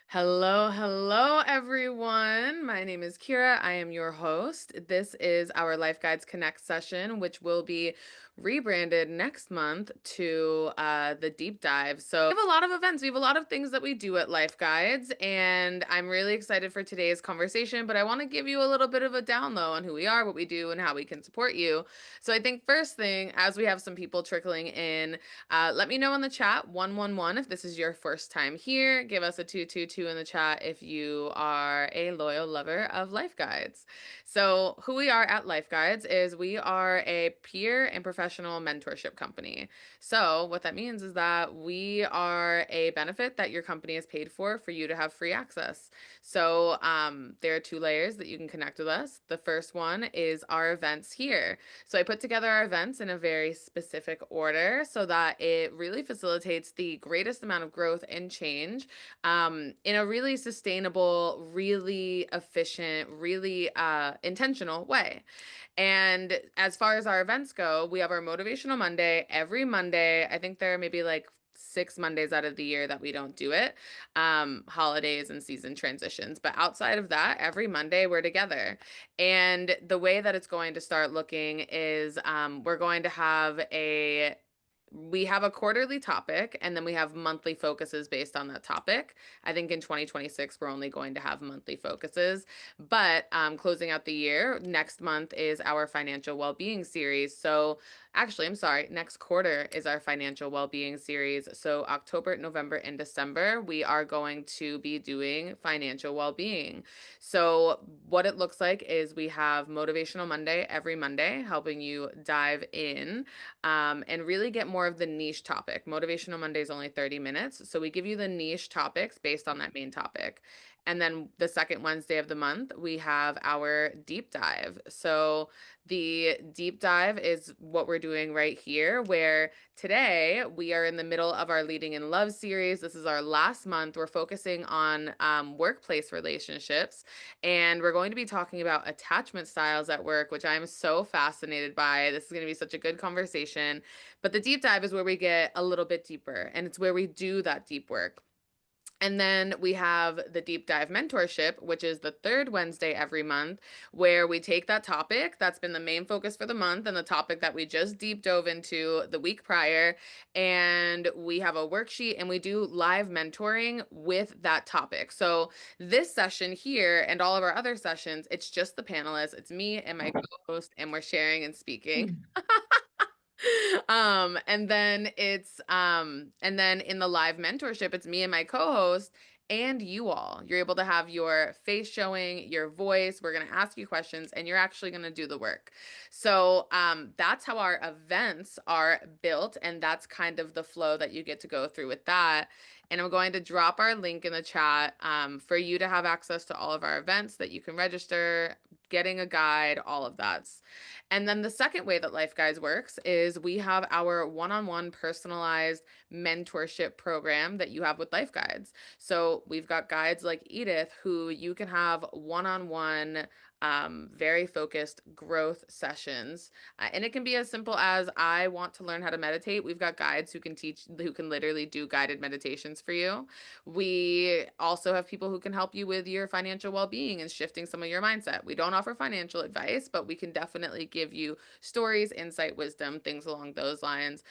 Hello, hello, everyone. My name is Kira. I am your host. This is our Life Guides Connect session, which will be rebranded next month to the deep dive. So, we have a lot of events. We have a lot of things that we do at Life Guides, and I'm really excited for today's conversation. But I want to give you a little bit of a down low on who we are, what we do, and how we can support you. So, I think first thing, as we have some people trickling in, let me know in the chat 111 if this is your first time here. Give us a 222 in the chat if you are a loyal lover of Life Guides. So, who we are at Life Guides is we are a peer and professional mentorship company. So, what that means is that we are a benefit that your company is paid for you to have free access. So, there are two layers that you can connect with us. The first one is our events here. So I put together our events in a very specific order so that it really facilitates the greatest amount of growth and change in a really sustainable, really efficient, really intentional way. And as far as our events go, we have our Motivational Monday every Monday. I think there are maybe like 6 Mondays out of the year that we don't do it, holidays and season transitions. But outside of that, every Monday we're together. And the way that it's going to start looking is we're going to have a quarterly topic and then we have monthly focuses based on that topic. I think in 2026 we're only going to have monthly focuses, but closing out the year, next month is our financial well-being series. So actually, I'm sorry, next quarter is our financial well-being series. So October, November, and December, we are going to be doing financial well-being. So what it looks like is we have Motivational Monday every Monday, helping you dive in and really get more of the niche topic. Motivational Monday is only 30 minutes. So we give you the niche topics based on that main topic. And then the second Wednesday of the month, we have our deep dive. So the deep dive is what we're doing right here, where today we are in the middle of our Leading in Love series. This is our last month. We're focusing on workplace relationships, and we're going to be talking about attachment styles at work, which I'm so fascinated by. This is going to be such a good conversation. But the deep dive is where we get a little bit deeper, and it's where we do that deep work. And then we have the deep dive mentorship, which is the third Wednesday every month, where we take that topic that's been the main focus for the month and the topic that we just deep dove into the week prior. And we have a worksheet and we do live mentoring with that topic. So this session here and all of our other sessions, it's just the panelists, it's me and my co-host, and we're sharing and speaking. And then in the live mentorship, it's me and my co-host and you all. You're able to have your face showing, your voice. We're going to ask you questions and you're actually going to do the work. So that's how our events are built. And that's kind of the flow that you get to go through with that. And I'm going to drop our link in the chat for you to have access to all of our events that you can register, getting a guide, all of that. And then the second way that Life Guides works is we have our one-on-one personalized mentorship program that you have with Life Guides. So we've got guides like Edith who you can have one-on-one very focused growth sessions. And it can be as simple as I want to learn how to meditate. We've got guides who can literally do guided meditations for you. We also have people who can help you with your financial well-being and shifting some of your mindset. We don't offer financial advice, but we can definitely give you stories, insight, wisdom, things along those lines.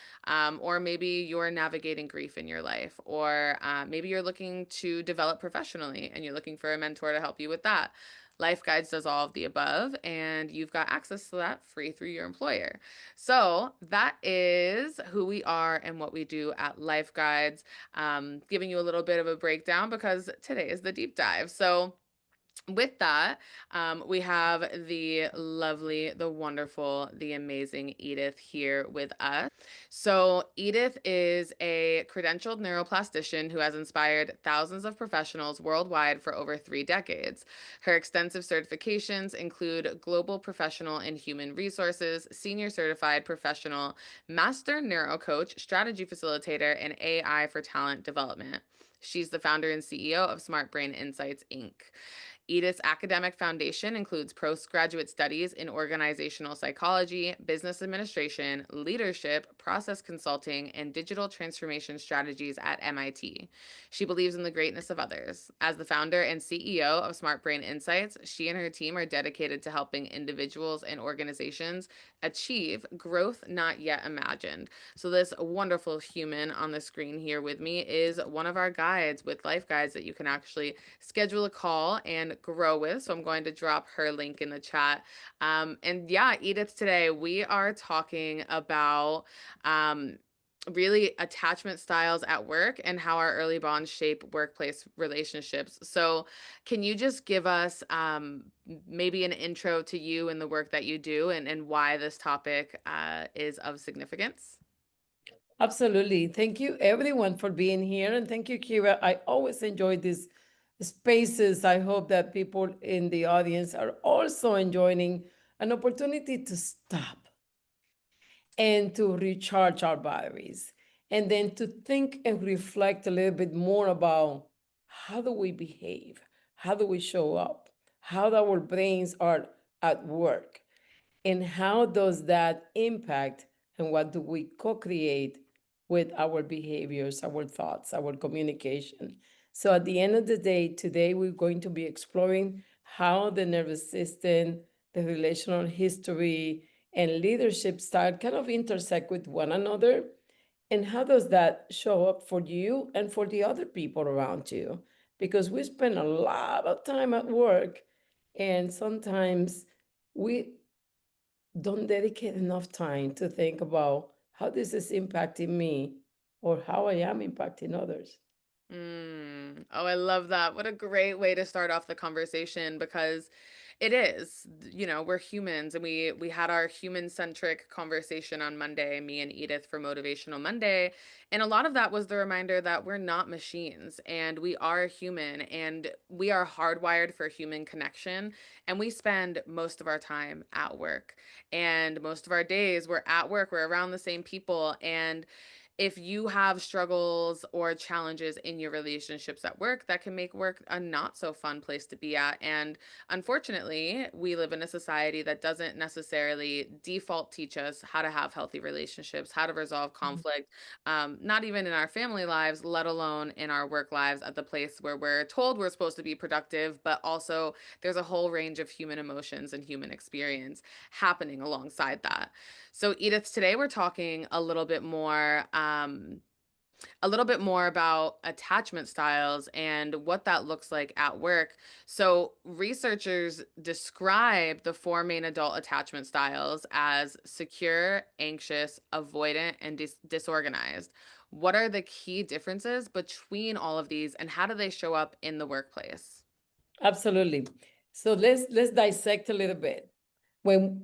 Or maybe you're navigating grief in your life, or maybe you're looking to develop professionally and you're looking for a mentor to help you with that. Life Guides does all of the above, and you've got access to that free through your employer. So that is who we are and what we do at Life Guides. Giving you a little bit of a breakdown because today is the deep dive. So with that, we have the lovely, the wonderful, the amazing Edith here with us. So, Edith is a credentialed neuroplastician who has inspired thousands of professionals worldwide for over 3 decades. Her extensive certifications include Global Professional in Human Resources, Senior Certified Professional, Master Neuro Coach, Strategy Facilitator, and AI for Talent Development. She's the founder and CEO of Smart Brain Insights, Inc. Edith's academic foundation includes postgraduate studies in organizational psychology, business administration, leadership, process consulting, and digital transformation strategies at MIT. She believes in the greatness of others. As the founder and CEO of Smart Brain Insights, she and her team are dedicated to helping individuals and organizations achieve growth not yet imagined. So, this wonderful human on the screen here with me is one of our guides with Life Guides that you can actually schedule a call and grow with. So, I'm going to drop her link in the chat. And yeah, Edith, today we are talking about um, really attachment styles at work and how our early bonds shape workplace relationships. So, can you just give us maybe an intro to you and the work that you do and why this topic is of significance? Absolutely. Thank you, everyone, for being here. And thank you, Kira. I always enjoy these spaces. I hope that people in the audience are also enjoying an opportunity to stop and to recharge our batteries. And then to think and reflect a little bit more about how do we behave? How do we show up? How our brains are at work? And how does that impact and what do we co-create with our behaviors, our thoughts, our communication? So at the end of the day, today we're going to be exploring how the nervous system, the relational history, and leadership style kind of intersect with one another. And how does that show up for you and for the other people around you? Because we spend a lot of time at work, and sometimes we don't dedicate enough time to think about how this is impacting me or how I am impacting others. Oh, I love that. What a great way to start off the conversation because it is, we're humans and we had our human-centric conversation on Monday, me and Edith for Motivational Monday, and a lot of that was the reminder that we're not machines and we are human and we are hardwired for human connection and we spend most of our time at work and most of our days we're at work, we're around the same people and if you have struggles or challenges in your relationships at work, that can make work a not so fun place to be at. And unfortunately, we live in a society that doesn't necessarily default teach us how to have healthy relationships, how to resolve conflict, not even in our family lives, let alone in our work lives at the place where we're told we're supposed to be productive, but also there's a whole range of human emotions and human experience happening alongside that. So, Edith, today we're talking a little bit more about attachment styles and what that looks like at work. So, researchers describe the four main adult attachment styles as secure, anxious, avoidant, and disorganized. What are the key differences between all of these, and how do they show up in the workplace? Absolutely. So let's dissect a little bit.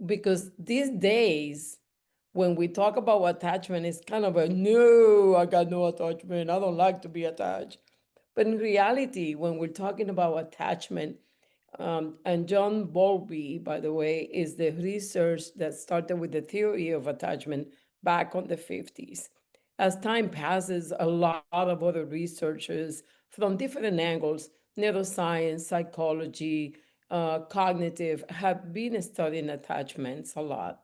Because these days when we talk about attachment, it's kind of a no, I got no attachment. I don't like to be attached. But in reality, when we're talking about attachment, and John Bowlby, by the way, is the research that started with the theory of attachment back on the 50s. As time passes, a lot of other researchers from different angles, neuroscience, psychology, cognitive, have been studying attachments a lot.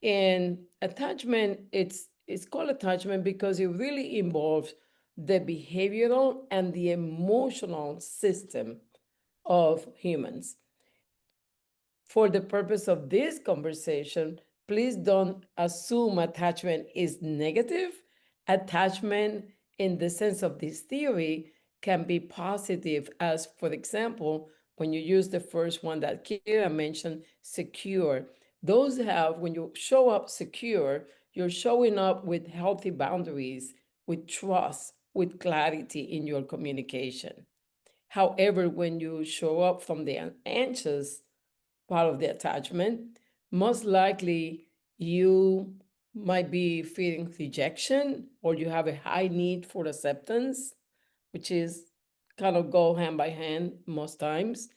And attachment, it's called attachment because it really involves the behavioral and the emotional system of humans. For the purpose of this conversation, please don't assume attachment is negative. Attachment, in the sense of this theory, can be positive, as, for example, when you use the first one that Kira mentioned, secure. Those have, when you show up secure, you're showing up with healthy boundaries, with trust, with clarity in your communication. However, when you show up from the anxious part of the attachment, most likely you might be feeling rejection or you have a high need for acceptance, which is kind of go hand by hand most times.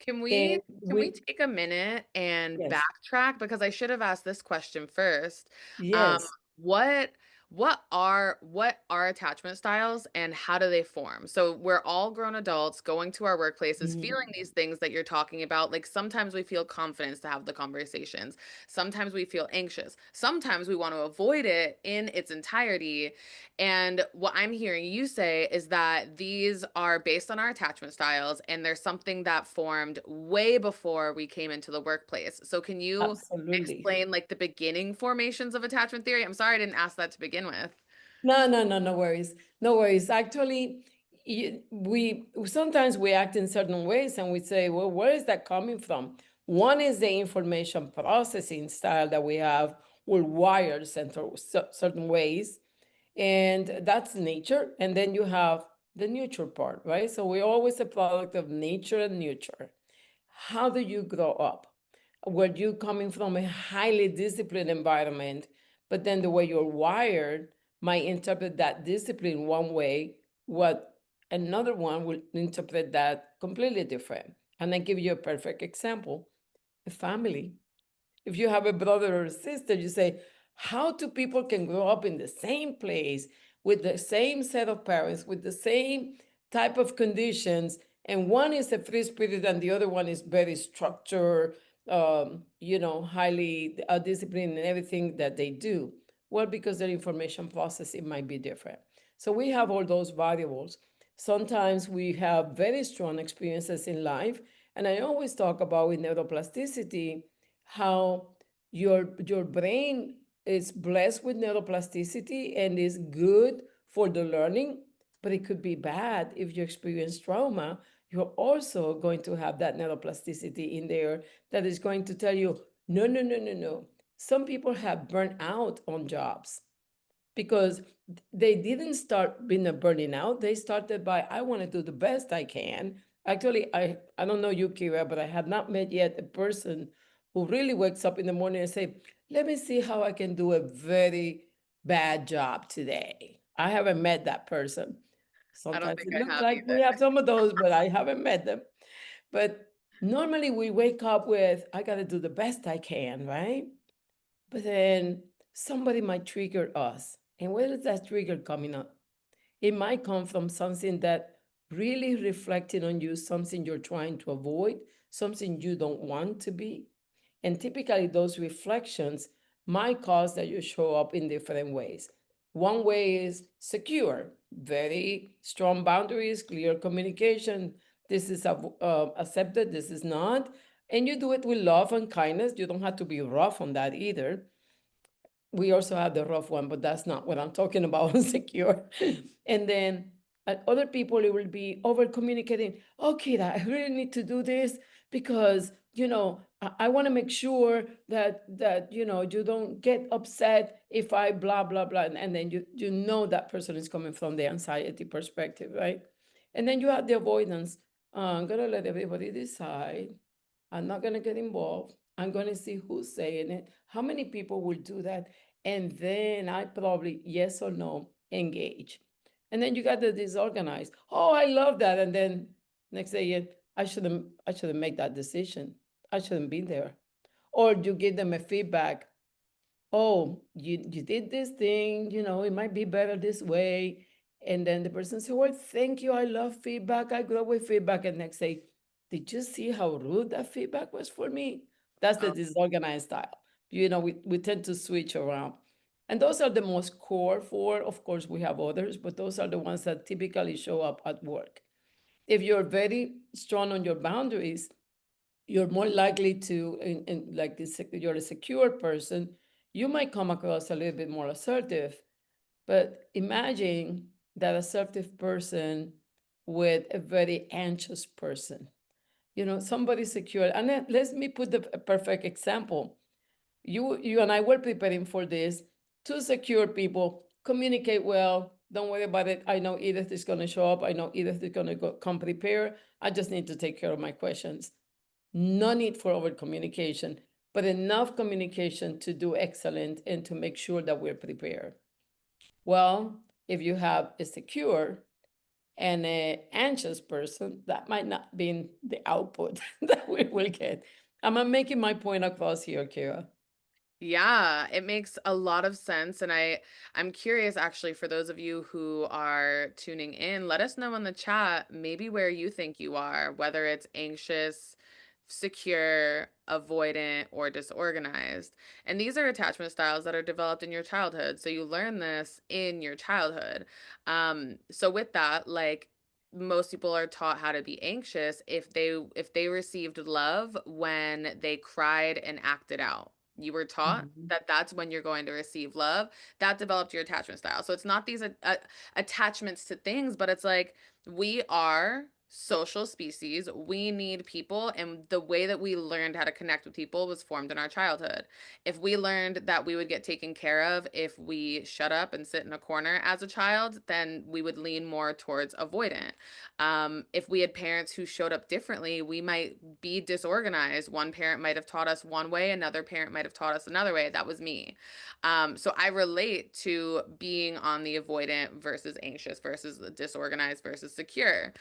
Can And we take a minute and yes, backtrack because I should have asked this question first. Um, yes. what what are attachment styles and how do they form? So we're all grown adults going to our workplaces Mhm. feeling these things that you're talking about. Like sometimes we feel confidence to have the conversations. Sometimes we feel anxious. Sometimes we want to avoid it in its entirety. And what I'm hearing you say is that these are based on our attachment styles and there's something that formed way before we came into the workplace. So can you Absolutely. explain like the beginning formations of attachment theory? I'm sorry I didn't ask that to begin with. No, no, no, no worries. No worries. Actually, we sometimes we act in certain ways and we say, well, where is that coming from? One is the information processing style that we have. We're wired certain ways, and that's nature. And then you have the nurture part, right? So we're always a product of nature and nurture. How do you grow up? Were you coming from a highly disciplined environment, but then the way you're wired might interpret that discipline one way, what another one will interpret that completely different. And I give you a perfect example, a family. If you have a brother or a sister, you say, how two people can grow up in the same place with the same set of parents, with the same type of conditions, and one is a free spirit and the other one is very structured, highly disciplined in everything that they do? Well, because their information processing might be different. So we have all those variables. Sometimes we have very strong experiences in life. And I always talk about with neuroplasticity how your brain is blessed with neuroplasticity and is good for the learning, but it could be bad if you experience trauma. You're also going to have that neuroplasticity in there that is going to tell you, no, no, no, no, no. Some people have burnt out on jobs because they didn't start being a burning out. They started by, I want to do the best I can. Actually, I don't know you, Kira, but I have not met yet a person who really wakes up in the morning and say, let me see how I can do a very bad job today. I haven't met that person. I don't Sometimes think it I looks have like either. we have some of those, but I haven't met them. But normally we wake up with, I got to do the best I can, right? But then somebody might trigger us. And where is that trigger coming up? It might come from something that really reflecting on you, something you're trying to avoid, something you don't want to be. And typically, those reflections might cause that you show up in different ways. One way is secure, very strong boundaries, clear communication. This is accepted, this is not. And you do it with love and kindness. You don't have to be rough on that either. We also have the rough one, but that's not what I'm talking about, secure. And then other people, it will be over communicating. Okay, I really need to do this because, I want to make sure that, you don't get upset if I blah, blah, blah. And then you know that person is coming from the anxiety perspective, right? And then you have the avoidance. I'm going to let everybody decide. I'm not going to get involved. I'm going to see who's saying it. How many people will do that? And then I probably, yes or no, engage. And then you got the disorganized. Oh, I love that. And then next day, I shouldn't make that decision. I shouldn't be there. Or you give them a feedback. Oh, you did this thing, it might be better this way. And then the person says, well, thank you. I love feedback. I grow with feedback. And next day, did you see how rude that feedback was for me? That's the Oh, disorganized style. We tend to switch around. And those are the most core for, of course, we have others, but those are the ones that typically show up at work. If you're very strong on your boundaries, you're more likely to, like this, you're a secure person, you might come across a little bit more assertive. But imagine that assertive person with a very anxious person. Somebody secure. And let me put the a perfect example. You and I were preparing for this. Two secure people communicate well. Don't worry about it. I know Edith is going to show up. I know Edith is going to come prepared. I just need to take care of my questions. No need for over communication, but enough communication to do excellent and to make sure that we're prepared. Well, if you have a secure and an anxious person, that might not be the output that we will get. Am I making my point across here, Kira? Yeah, it makes a lot of sense. And I'm curious actually for those of you who are tuning in, let us know in the chat maybe where you think you are, whether it's anxious, secure, avoidant, or disorganized. And these are attachment styles that are developed in your childhood. So you learn this in your childhood. So with that, like most people are taught how to be anxious if they received love when they cried and acted out. You were taught Mhm. that that's when you're going to receive love. That developed your attachment style. So it's not these attachments to things, but it's like we are social species. We need people, and the way that we learned how to connect with people was formed in our childhood. If we learned that we would get taken care of if we shut up and sit in a corner as a child, then we would lean more towards avoidant. If we had parents who showed up differently, we might be disorganized. One parent might have taught us one way, another parent might have taught us another way. That was me. So I relate to being on the avoidant versus anxious versus the disorganized versus secure.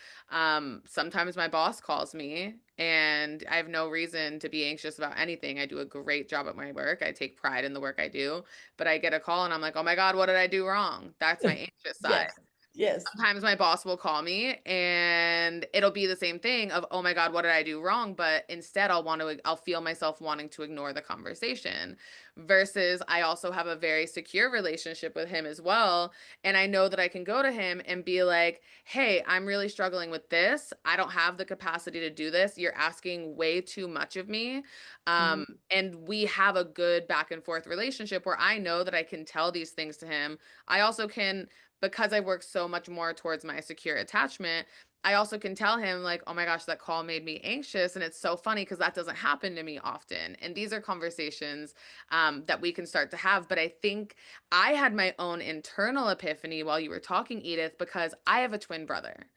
Sometimes my boss calls me and I have no reason to be anxious about anything. I do a great job at my work. I take pride in the work I do, but I get a call and I'm like, oh my God, what did I do wrong? That's my anxious side. Yes, yes. Sometimes my boss will call me and it'll be the same thing of, oh my God, what did I do wrong? But instead I'll feel myself wanting to ignore the conversation. Versus I also have a very secure relationship with him as well. And I know that I can go to him and be like, hey, I'm really struggling with this. I don't have the capacity to do this. You're asking way too much of me. Mhm. And we have a good back and forth relationship where I know that I can tell these things to him. I also can, because I work so much more towards my secure attachment, I also can tell him, like, oh my gosh, that call made me anxious. And it's so funny because that doesn't happen to me often. And these are conversations that we can start to have. But I think I had my own internal epiphany while you were talking, Edith, because I have a twin brother.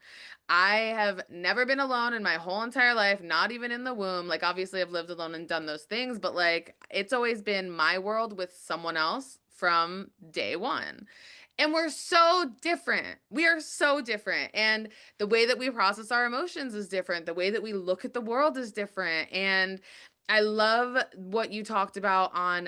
I have never been alone in my whole entire life, not even in the womb. Like, obviously, I've lived alone and done those things, but like, it's always been my world with someone else from day one. And we're so different. We are so different. And the way that we process our emotions is different. The way that we look at the world is different. And I love what you talked about on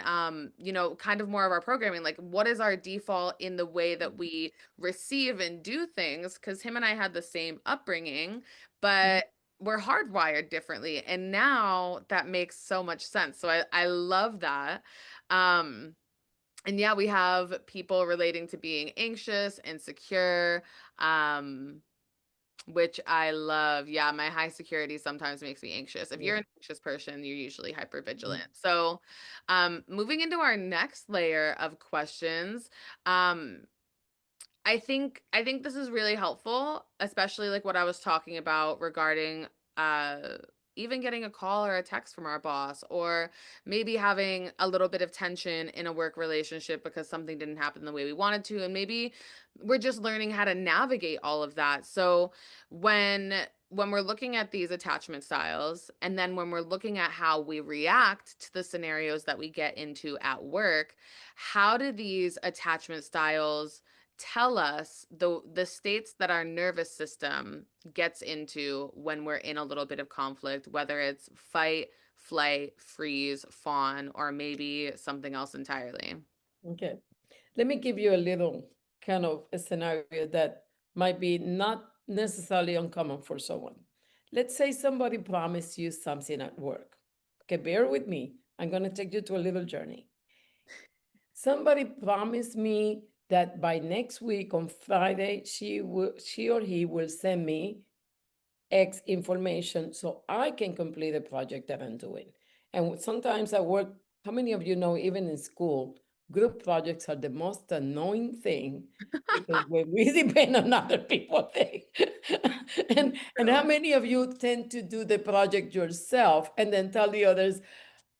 kind of more of our programming. Like, what is our default in the way that we receive and do things? Because him and I had the same upbringing, Mhm. but we're hardwired differently. And now that makes so much sense. So I love that. Um, and yeah, we have people relating to being anxious, insecure, um, which I love. Yeah, my high security sometimes makes me anxious. If you're Yeah. an anxious person, you're usually hyper Mhm. vigilant. So, moving into our next layer of questions, um, I think this is really helpful, especially like what I was talking about regarding uh even getting a call or a text from our boss, or maybe having a little bit of tension in a work relationship because something didn't happen the way we wanted to, and maybe we're just learning how to navigate all of that. So when we're looking at these attachment styles, and then when we're looking at how we react to the scenarios that we get into at work, how do these attachment styles tell us the states that our nervous system gets into when we're in a little bit of conflict, whether it's fight, flight, freeze, fawn, or maybe something else entirely. Okay. Let me give you a little kind of a scenario that might be not necessarily uncommon for someone. Let's say somebody promised you something at work. Okay, bear with me. I'm going to take you to a little journey. Somebody promised me that by next week on Friday, she or he will send me X information so I can complete the project that I'm doing. And sometimes at work, how many of you know, even in school, group projects are the most annoying thing because when we depend on other people, and how True. many of you tend to do the project yourself and then tell the others,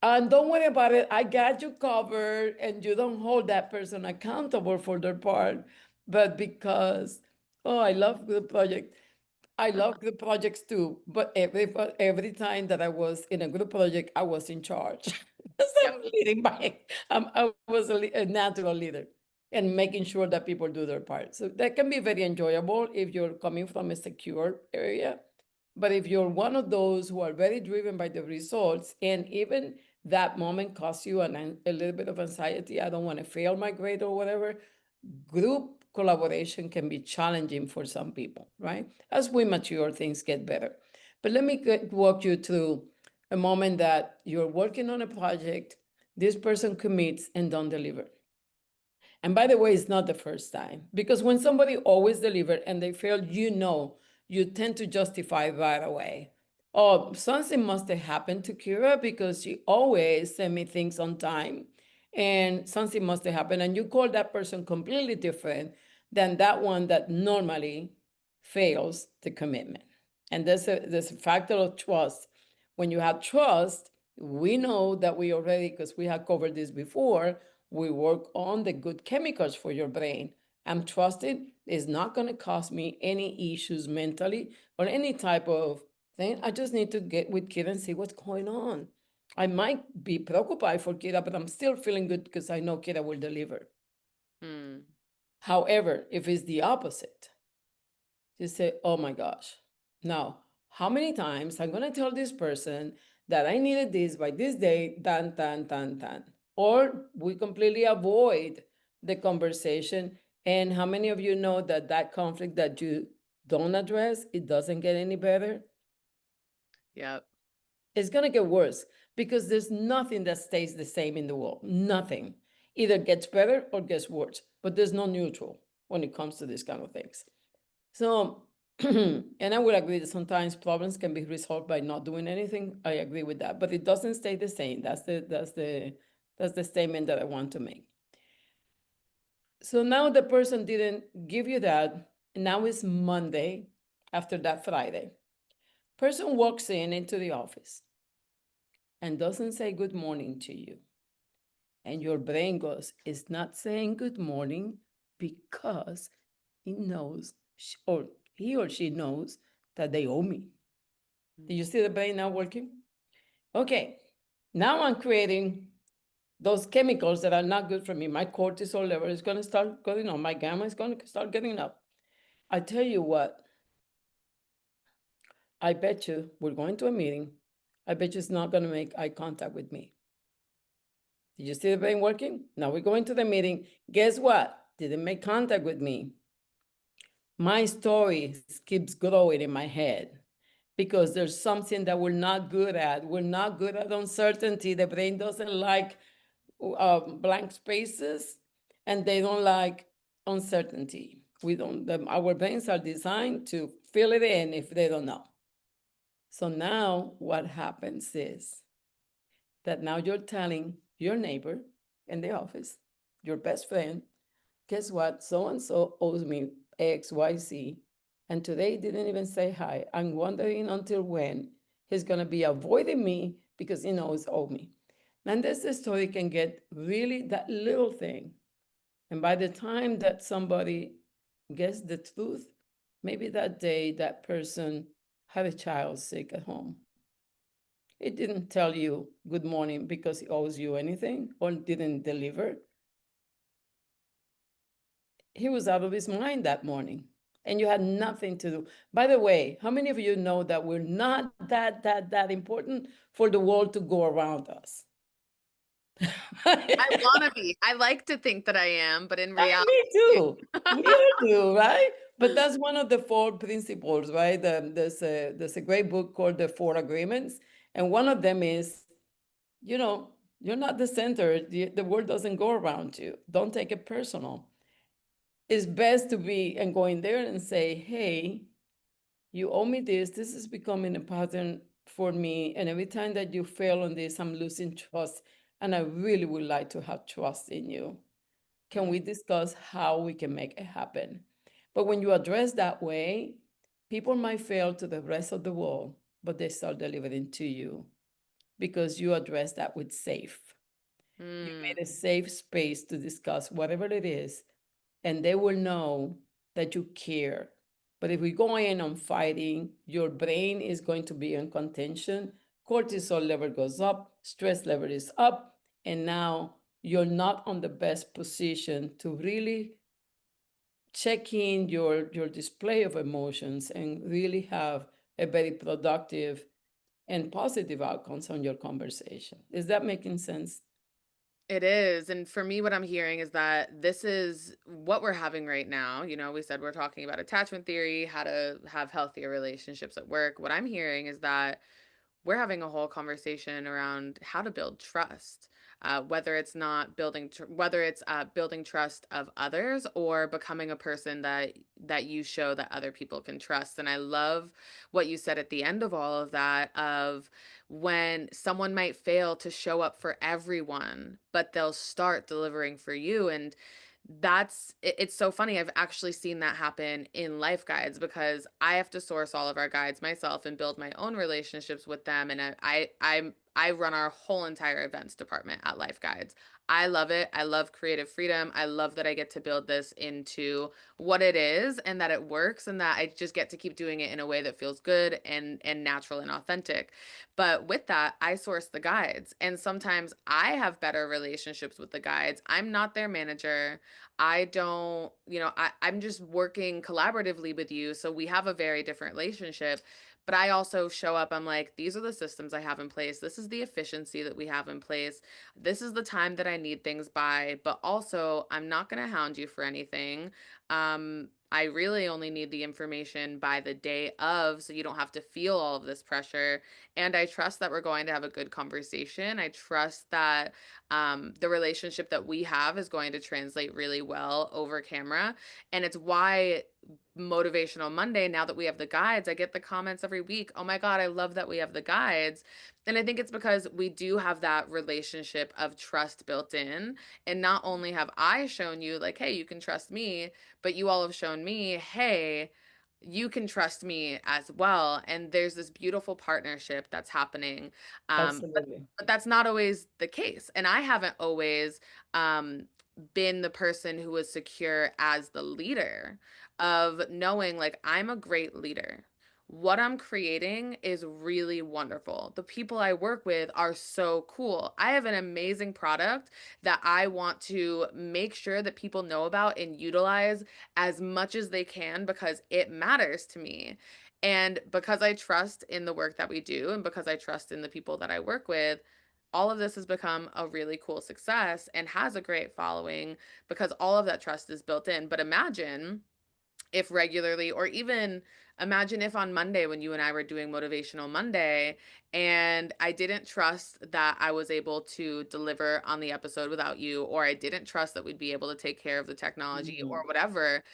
and don't worry about it, I got you covered, and you don't hold that person accountable for their part, but because, oh, I love the project. I love group projects too, but every time that I was in a group project, I was in charge. So Yep. I'm leading by, I was a natural leader and making sure that people do their part. So that can be very enjoyable if you're coming from a secure area. But if you're one of those who are very driven by the results, and even that moment causes you a little bit of anxiety. I don't want to fail my grade or whatever. Group collaboration can be challenging for some people, right? As we mature, things get better. But let me walk you through a moment that you're working on a project, this person commits and don't deliver. And by the way, it's not the first time, because when somebody always delivers and they fail, you tend to justify right away. Oh, something must have happened to Kira because she always send me things on time, and something must have happened. And you call that person completely different than that one that normally fails the commitment. And there's a factor of trust. When you have trust, we know that we already, because we have covered this before, we work on the good chemicals for your brain. I'm trusted it's not going to cause me any issues mentally or any type of thing. I just need to get with Kira and see what's going on. I might be preoccupied for Kira, but I'm still feeling good because I know Kira will deliver. Mm. However, if it's the opposite, you say, oh my gosh, now, how many times I'm going to tell this person that I needed this by this day, tan. Or we completely avoid the conversation. And how many of you know that that conflict that you don't address, it doesn't get any better? Yep. It's going to get worse because there's nothing that stays the same in the world. Nothing. Either gets better or gets worse, but there's no neutral when it comes to these kind of things. So, and I would agree that sometimes problems can be resolved by not doing anything. I agree with that, but it doesn't stay the same. That's the statement that I want to make. So now the person didn't give you that. And now it's Monday after that Friday. Person walks into the office and doesn't say good morning to you. And your brain goes, it's not saying good morning because he knows, or he or she knows that they owe me. Do you see the brain now working? Okay, now I'm creating those chemicals that are not good for me. My cortisol level is going to start going up. My gamma is going to start getting up. I tell you what, I bet you we're going to a meeting. I bet you it's not going to make eye contact with me. Did you see the brain working? Now we're going to the meeting. Guess what? Didn't make contact with me. My story keeps growing in my head because there's something that we're not good at. We're not good at uncertainty. The brain doesn't like blank spaces, and they don't like uncertainty. Our brains are designed to fill it in if they don't know. So now what happens is that now you're telling your neighbor in the office, your best friend, guess what? So and so owes me X, Y, Z. And today he didn't even say hi. I'm wondering until when he's going to be avoiding me because he knows owe me. And this story can get really that little thing. And by the time that somebody gets the truth, maybe that day that person had a child sick at home. It didn't tell you good morning because he owes you anything or didn't deliver. He was out of his mind that morning and you had nothing to do. By the way, how many of you know that we're not that important for the world to go around us? I want to be. I like to think that I am, but in reality, Me too. We all do, right? But that's one of the four principles, right? There's a great book called The Four Agreements. And one of them is, you're not the center. The world doesn't go around you. Don't take it personal. It's best to be and go in there and say, hey, you owe me this. This is becoming a pattern for me. And every time that you fail on this, I'm losing trust. And I really would like to have trust in you. Can we discuss how we can make it happen? But when you address that way, people might fail to the rest of the world, but they start delivering to you because you address that with safe. You made a safe space to discuss whatever it is, and they will know that you care. But if we go in on fighting, your brain is going to be in contention, cortisol level goes up, stress level is up, and now you're not on the best position to really check in your display of emotions and really have a very productive and positive outcomes on your conversation. Is that making sense? It is. And for me, what I'm hearing is that this is what we're having right now. You know, we said we're talking about attachment theory, how to have healthier relationships at work. What I'm hearing is that we're having a whole conversation around how to build trust, whether it's not building, whether it's building trust of others or becoming a person that you show that other people can trust. And I love what you said at the end of all of that, of when someone might fail to show up for everyone, but they'll start delivering for you. And it's so funny. I've actually seen that happen in life guides because I have to source all of our guides myself and build my own relationships with them. And I run our whole entire events department at Life Guides. I love it. I love creative freedom. I love that I get to build this into what it is and that it works and that I just get to keep doing it in a way that feels good and natural and authentic. But with that, I source the guides. And sometimes I have better relationships with the guides. I'm not their manager. I don't, I'm just working collaboratively with you. So we have a very different relationship. But I also show up, I'm like, these are the systems I have in place. This is the efficiency that we have in place. This is the time that I need things by. But also, I'm not going to hound you for anything. I really only need the information by the day of, so you don't have to feel all of this pressure. And I trust that we're going to have a good conversation. I trust that the relationship that we have is going to translate really well over camera. And it's why Motivational Monday, now that we have the guides, I get the comments every week. Oh my God, I love that we have the guides. And I think it's because we do have that relationship of trust built in. And not only have I shown you, like, hey, you can trust me, but you all have shown me, hey, you can trust me as well. And there's this beautiful partnership that's happening. Absolutely. But that's not always the case. And I haven't always been the person who was secure as the leader of knowing, like, I'm a great leader. What I'm creating is really wonderful. The people I work with are so cool. I have an amazing product that I want to make sure that people know about and utilize as much as they can because it matters to me. And because I trust in the work that we do and because I trust in the people that I work with, all of this has become a really cool success and has a great following because all of that trust is built in. But imagine if regularly, or even imagine if on Monday when you and I were doing Motivational Monday and I didn't trust that I was able to deliver on the episode without you, or I didn't trust that we'd be able to take care of the technology or Mhm. whatever.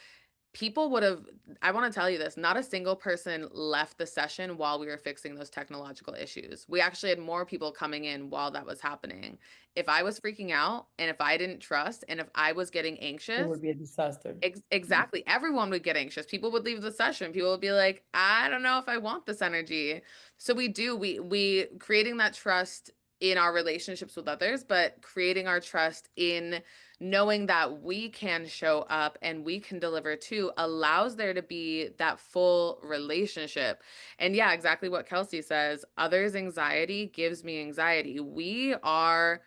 People would have, I want to tell you this, not a single person left the session while we were fixing those technological issues. We actually had more people coming in while that was happening. If I was freaking out and if I didn't trust and if I was getting It anxious, would be a disaster. exactly. Everyone would get anxious. People would leave the session. People would be like, I don't know if I want this energy. So we creating that trust in our relationships with others, but creating our trust in knowing that we can show up and we can deliver too allows there to be that full relationship. And yeah, exactly what Kelsey says. Others' anxiety gives me anxiety. We are,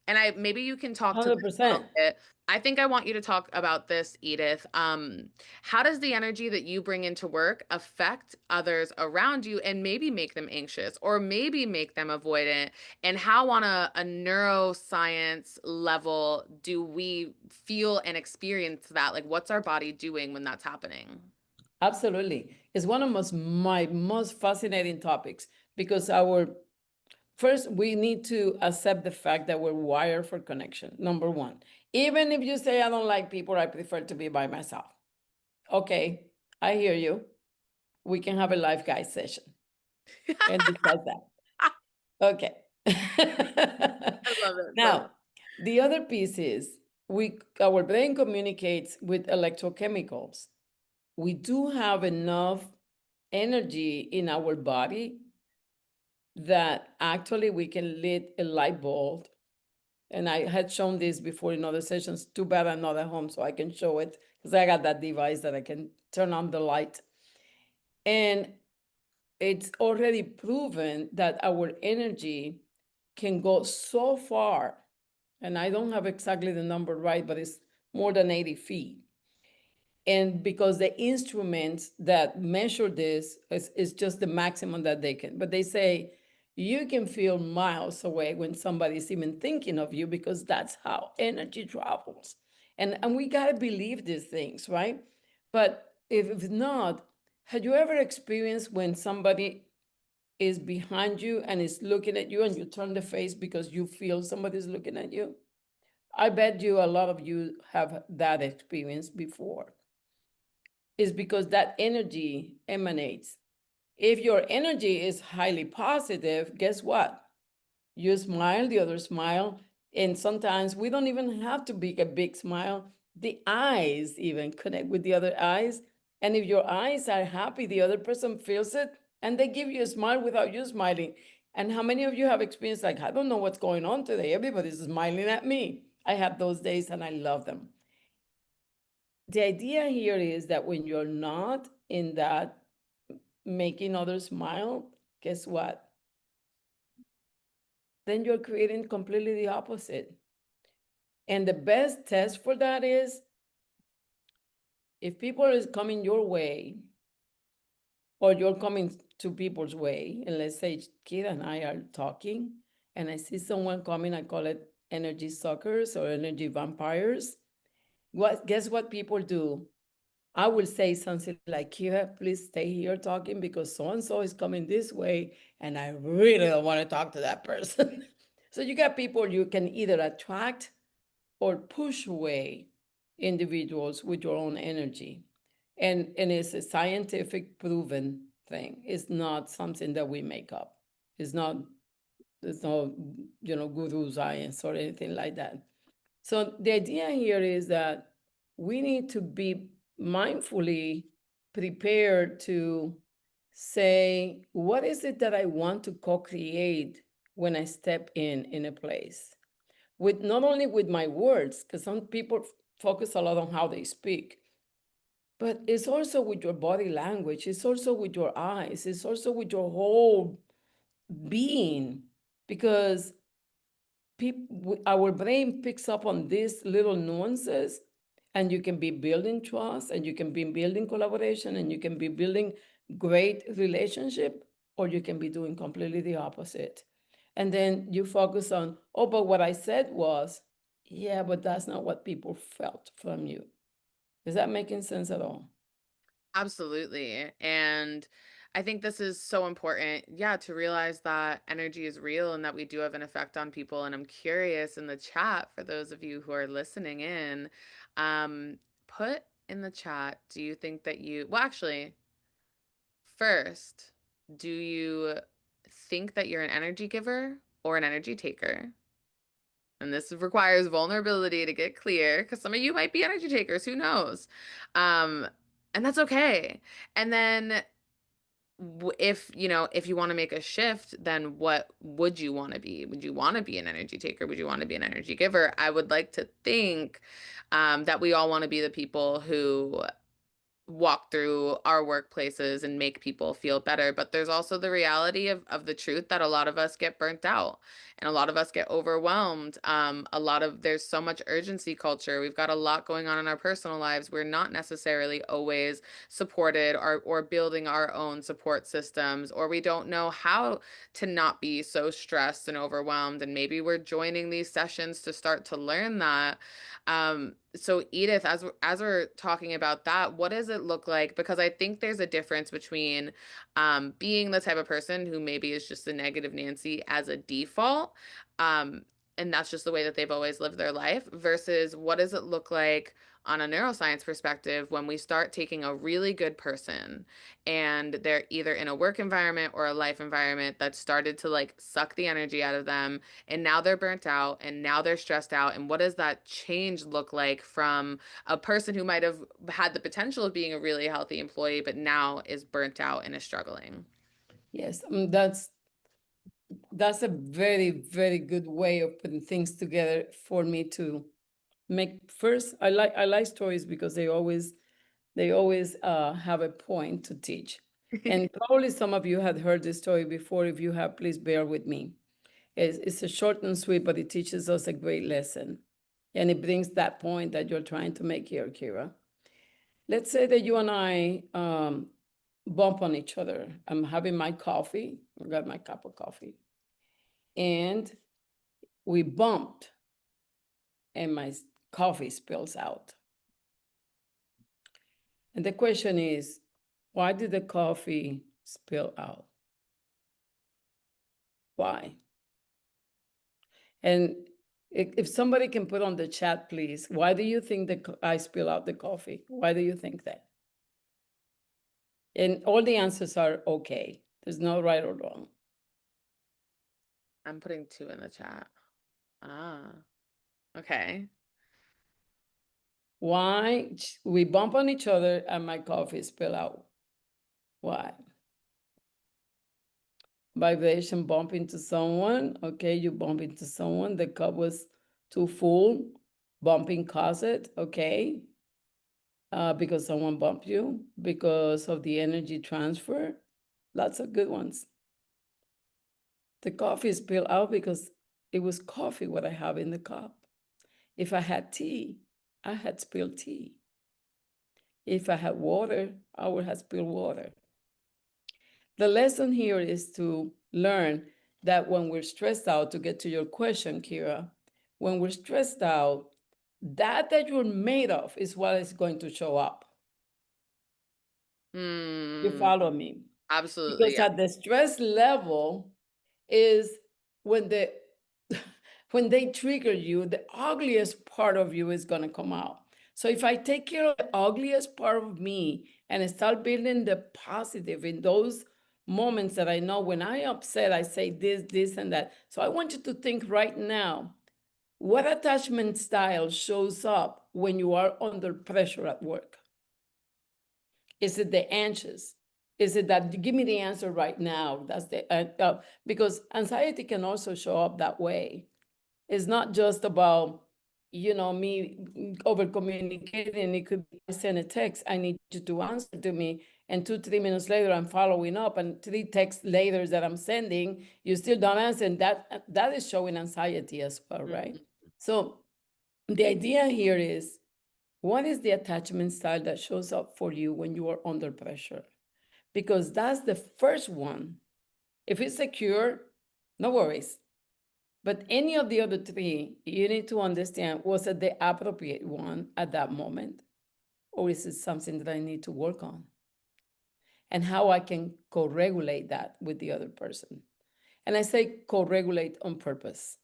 and I maybe you can talk to this a little 100%. bit. I think I want you to talk about this, Edith. How does the energy that you bring into work affect others around you and maybe make them anxious or maybe make them avoidant? And how, on a neuroscience level, do we feel and experience that? Like, what's our body doing when that's happening? Absolutely. It's one of my most fascinating topics because first, we need to accept the fact that we're wired for connection, number one. Even if you say, I don't like people, I prefer to be by myself. Okay, I hear you. We can have a life guide session and discuss that. Okay. I love it. So Now, the other piece is our brain communicates with electrochemicals. We do have enough energy in our body that actually we can lit a light bulb. And I had shown this before in other sessions. Too bad I'm not at home, so I can show it because I got that device that I can turn on the light. And it's already proven that our energy can go so far. And I don't have exactly the number right, but it's more than 80 feet. And because the instruments that measure this is just the maximum that they can, but they say you can feel miles away when somebody's even thinking of you because that's how energy travels. And we got to believe these things, right? But if not, had you ever experienced when somebody is behind you and is looking at you and you turn the face because you feel somebody's looking at you? I bet you a lot of you have that experience before. It's because that energy emanates. If your energy is highly positive, guess what? You smile, the other smile, and sometimes we don't even have to be a big smile. The eyes even connect with the other eyes. And if your eyes are happy, the other person feels it and they give you a smile without you smiling. And how many of you have experienced like, I don't know what's going on today. Everybody's smiling at me. I have those days and I love them. The idea here is that when you're not in that making others smile, guess what? Then you're creating completely the opposite. And the best test for that is if people is coming your way or you're coming to people's way, and let's say Kira and I are talking and I see someone coming, I call it energy suckers or energy vampires. Guess what people do? I will say something like, Kira, please stay here talking because so-and-so is coming this way and I really don't want to talk to that person. So you got people you can either attract or push away individuals with your own energy. And it's a scientific proven thing. It's not something that we make up. It's not, there's no, guru science or anything like that. So the idea here is that we need to be mindfully prepared to say, what is it that I want to co-create when I step in a place? With not only with my words, because some people focus a lot on how they speak, but it's also with your body language. It's also with your eyes. It's also with your whole being, because our brain picks up on these little nuances, and you can be building trust, and you can be building collaboration, and you can be building great relationship, or you can be doing completely the opposite. And then you focus on, oh, but what I said was, yeah, but that's not what people felt from you. Is that making sense at all? Absolutely. And I think this is so important, yeah, to realize that energy is real and that we do have an effect on people. And I'm curious in the chat for those of you who are listening in, put in the chat, do you think that well, actually, first, do you think that you're an energy giver or an energy taker? And this requires vulnerability to get clear because some of you might be energy takers, who knows? Um, and that's okay. And then if if you want to make a shift, then what would you want to be? Would you want to be an energy taker? Would you want to be an energy giver? I would like to think that we all want to be the people who walk through our workplaces and make people feel better. But there's also the reality of the truth that a lot of us get burnt out and a lot of us get overwhelmed. There's so much urgency culture. We've got a lot going on in our personal lives. We're not necessarily always supported or building our own support systems, or we don't know how to not be so stressed and overwhelmed. And maybe we're joining these sessions to start to learn that. So Edith, as we're talking about that, what does it look like? Because I think there's a difference between being the type of person who maybe is just a negative Nancy as a default, um, and that's just the way that they've always lived their life, versus what does it look like on a neuroscience perspective when we start taking a really good person and they're either in a work environment or a life environment that started to like suck the energy out of them, and now they're burnt out and now they're stressed out. And what does that change look like from a person who might have had the potential of being a really healthy employee but now is burnt out and is struggling? Yes, that's a very, very good way of putting things together for me to make. First, I like stories because they always have a point to teach. And probably some of you had heard this story before. If you have, please bear with me. It's a short and sweet, but it teaches us a great lesson. And it brings that point that you're trying to make here, Kira. Let's say that you and I bump on each other. I'm having my coffee. I got my cup of coffee. and we bumped and my coffee spills out. And the question is, why did the coffee spill out? Why? And if somebody can put on the chat, please, why do you think that I spill out the coffee? Why do you think that? And all the answers are okay. There's no right or wrong. I'm putting 2 in the chat. Ah, okay. Why we bump on each other and my coffee spill out? Why? Vibration bump into someone. Okay, you bump into someone. The cup was too full. Bumping caused it. Okay. Because someone bumped you, because of the energy transfer. Lots of good ones. The coffee spilled out because it was coffee what I have in the cup. If I had tea, I had spilled tea. If I had water, I would have spilled water. The lesson here is to learn that when we're stressed out, to get to your question, Kira, when we're stressed out, that you're made of is what is going to show up. You follow me? Absolutely, Because yeah. at the stress level is when the when they trigger you, the ugliest part of you is going to come out. So if I take care of the ugliest part of me and start building the positive in those moments that I know when I upset, I say this, and that. So I want you to think right now, what attachment style shows up when you are under pressure at work? Is it the anxious? Is it that give me the answer right now? That's the because anxiety can also show up that way. It's not just about me over communicating. It could be I send a text, I need you to answer to me, and 2-3 minutes later I'm following up, and 3 texts later that I'm sending, you still don't answer, and that is showing anxiety as well, right? Mhm. So the idea here is, what is the attachment style that shows up for you when you are under pressure? Because that's the first one. If it's secure, no worries. But any of the other 3, you need to understand, was it the appropriate one at that moment? Or is it something that I need to work on? And how I can co-regulate that with the other person. And I say co-regulate on purpose.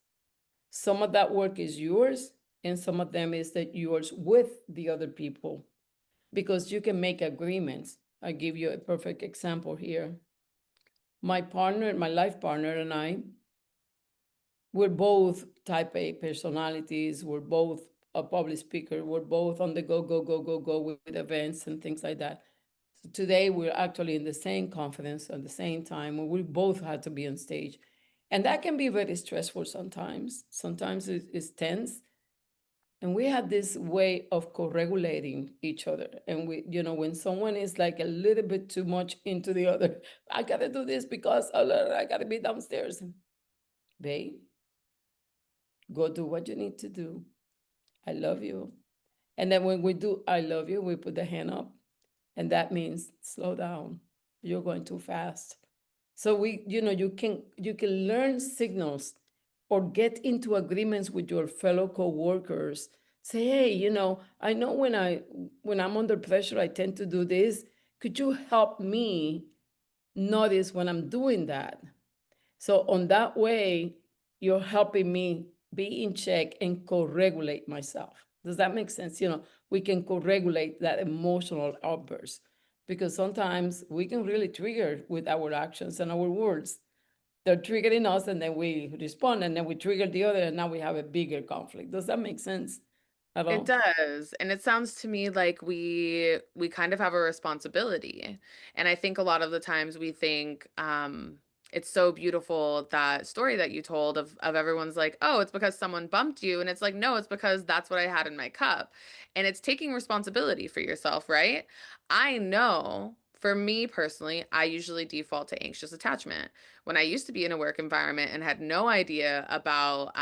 Some of that work is yours, and some of them is that yours with the other people, because you can make agreements. I give you a perfect example here. My partner, my life partner, and I, we're both type A personalities. We're both a public speaker. We're both on the go with events and things like that. So today we're actually in the same conference at the same time. We both had to be on stage. And that can be very stressful sometimes. Sometimes it's tense. And we had this way of co-regulating each other. And when someone is like a little bit too much into the other, I gotta do this because I gotta be downstairs. Babe, go do what you need to do. I love you. And then when we do I love you, we put the hand up. And that means slow down. You're going too fast. So you can learn signals or get into agreements with your fellow co-workers. Say, hey, I know when I'm under pressure, I tend to do this. Could you help me notice when I'm doing that? So on that way, you're helping me be in check and co-regulate myself. Does that make sense? We can co-regulate that emotional outburst, because sometimes we can really trigger with our actions and our words. They're triggering us, and then we respond, and then we trigger the other, and now we have a bigger conflict. Does that make sense at It all? does. And it sounds to me like we kind of have a responsibility. And I think a lot of the times we think it's so beautiful, that story that you told of everyone's like, "Oh, it's because someone bumped you." And it's like, "No, it's because that's what I had in my cup." And it's taking responsibility for yourself, right? I know for me personally, I usually default to anxious attachment. When I used to be in a work environment and had no idea about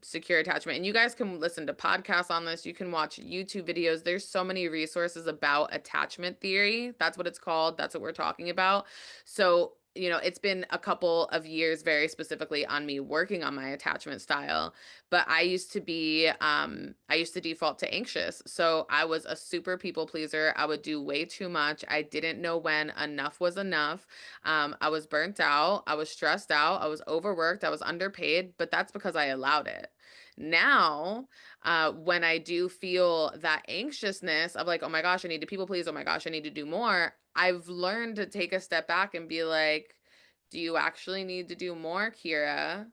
secure attachment, and you guys can listen to podcasts on this, you can watch YouTube videos. There's so many resources about attachment theory. That's what it's called. That's what we're talking about. So it's been a couple of years very specifically on me working on my attachment style, but I used to default to anxious. So I was a super people pleaser. I would do way too much. I didn't know when enough was enough. I was burnt out. I was stressed out. I was overworked. I was underpaid, but that's because I allowed it. Now, when I do feel that anxiousness of like, oh my gosh, I need to people please, oh my gosh, I need to do more, I've learned to take a step back and be like, do you actually need to do more, Kira?